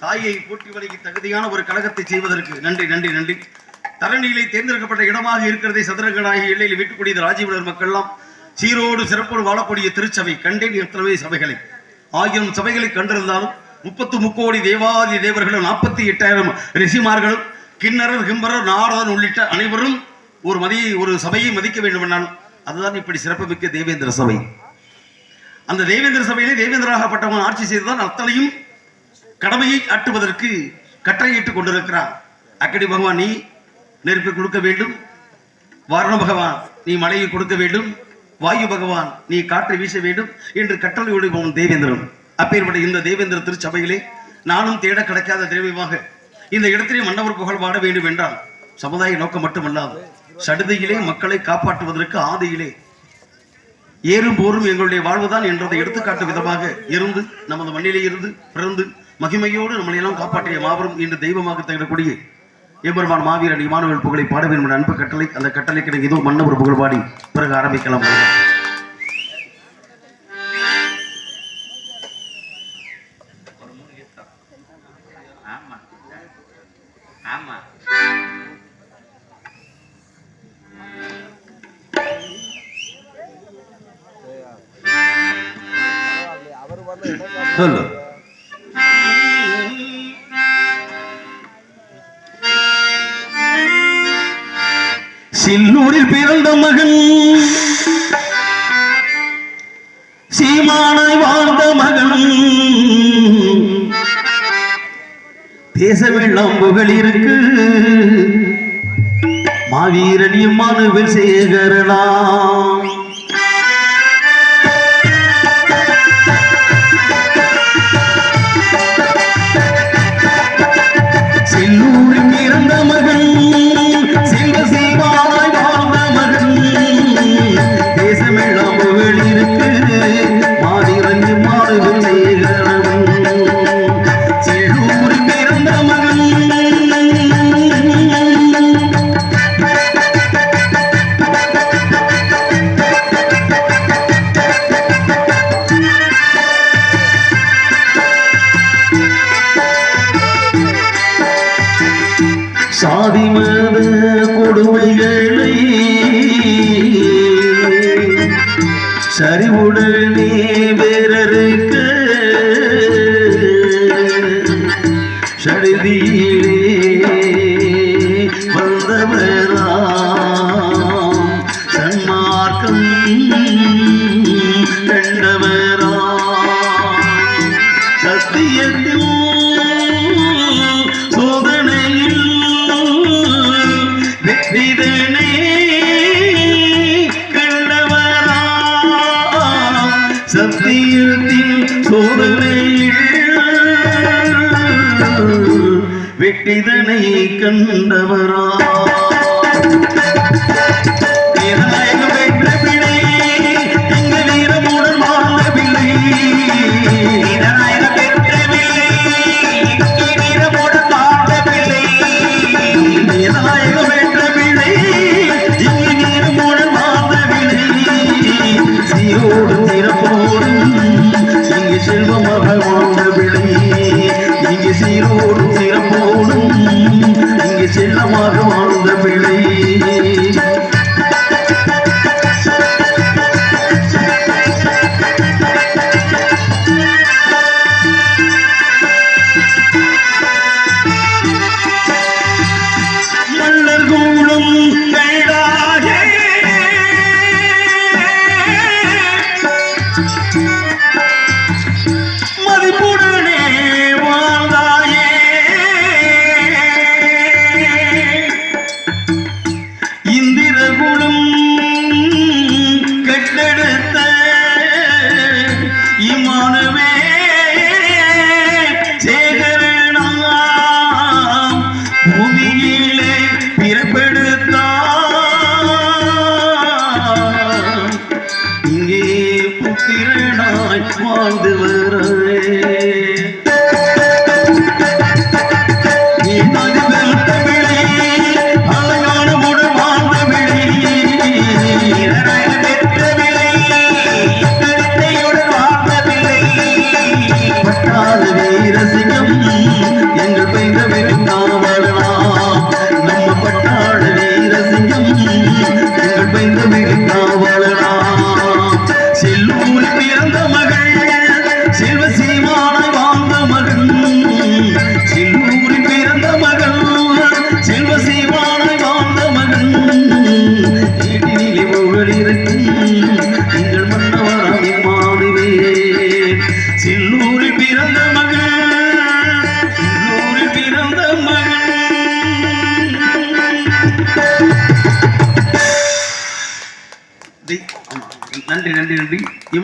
தாயை போட்டி வழங்கி தகுதியான ஒரு கழகத்தை செய்வதற்கு நன்றி நன்றி நன்றி. தரணியிலே தேர்ந்தெடுக்கப்பட்ட இடமாக இருக்கிறதை சதுரங்கனாகிய எல்லையில் வீட்டுக்கூடியது ராஜீவனர் மக்கள்லாம் சீரோடு சிறப்போடு வாழக்கூடிய திருச்சபை. கண்டேன் எத்தனை சபைகளை, 1000 சபைகளை கண்டிருந்தாலும் 33 கோடி தேவாதி தேவர்களும் 48,000 ரிஷிமார்களும் கிண்ணறர் கிம்பரர் நாரதன் உள்ளிட்ட அனைவரும் ஒரு சபையை மதிக்க வேண்டும் என்றால் அதுதான் இப்படி சிறப்புமிக்க தேவேந்திர சபை. அந்த தேவேந்திர சபையிலே தேவேந்திராகப்பட்டவன் ஆட்சி செய்துதான் அத்தனையும் கடமையை ஆட்டுவதற்கு கட்டளையிட்டுக் கொண்டிருக்கிறார். அக்கடி பகவான் நீ நெருப்பை கொடுக்க வேண்டும், வாரண பகவான் நீ மழையை கொடுக்க வேண்டும், வாயு பகவான் நீ காற்றை வீச வேண்டும் என்று கட்டளையோடு தேவேந்திரன். அப்பேற்பட்ட இந்த தேவேந்திர திருச்சபையிலே நானும் தேட கிடைக்காத தெய்வமாக இந்த இடத்திலே மன்னவர் புகழ் பாட வேண்டும் என்றால் சமுதாய நோக்கம் மட்டுமல்லாது சடுதியிலே மக்களை காப்பாற்றுவதற்கு ஆதியிலே ஏறும் போரும் எங்களுடைய வாழ்வுதான் என்றதை எடுத்துக்காட்டும் விதமாக இருந்து நமது மண்ணிலே இருந்து பிறந்து மகிமையோடு நம்மளை எல்லாம் காப்பாற்றிய மாபெரும் இன்று தெய்வமாக திகழக்கூடிய எம்பெருமான் மாவீரன் இமானுவேல் புகழை பாட வேண்டும் என்ற அன்பு கட்டளை. அந்த கட்டளை கிடைக்கும் இதோ மன்னவர் புகழ் பாடி பிறகு ஆரம்பிக்கலாம். சொல்லு. சில்லூரில் பிறந்த மகன், சீமானாய் வாழ்ந்த மகன், தேச வெள்ளம் புகழ் இருக்கு மாவீரன் இம்மானுவேல் சேகரனா. சில்லூரில் பிறந்த மகன், சிங்க சீமானாய் வாழ்ந்த மகன், தேசமெல்லாம் புகழ் இருக்கு மாவீரன் இம்மானுவேல் சேகரன். சில்லூரில் பிறந்த மகன், சாதி மத கொடுமைகளை சரிவுடனே வேறறுக்க சடுதியிலே வந்தவராம் சன்மார்க்கம் கண்டவராம் சத்தியத்தில் சோதனையில் வெற்றிதனை கண்டவராம் சத்தியத்தின் சோதனையில் வெற்றிதனை கண்டவராம். செல்வமாக வாழ்ந்த விளை இங்கே சீரோடும் சிறப்போடும் இங்கே செல்லமாக வாழ்ந்த விளை. நன்றி நன்றி நன்றி.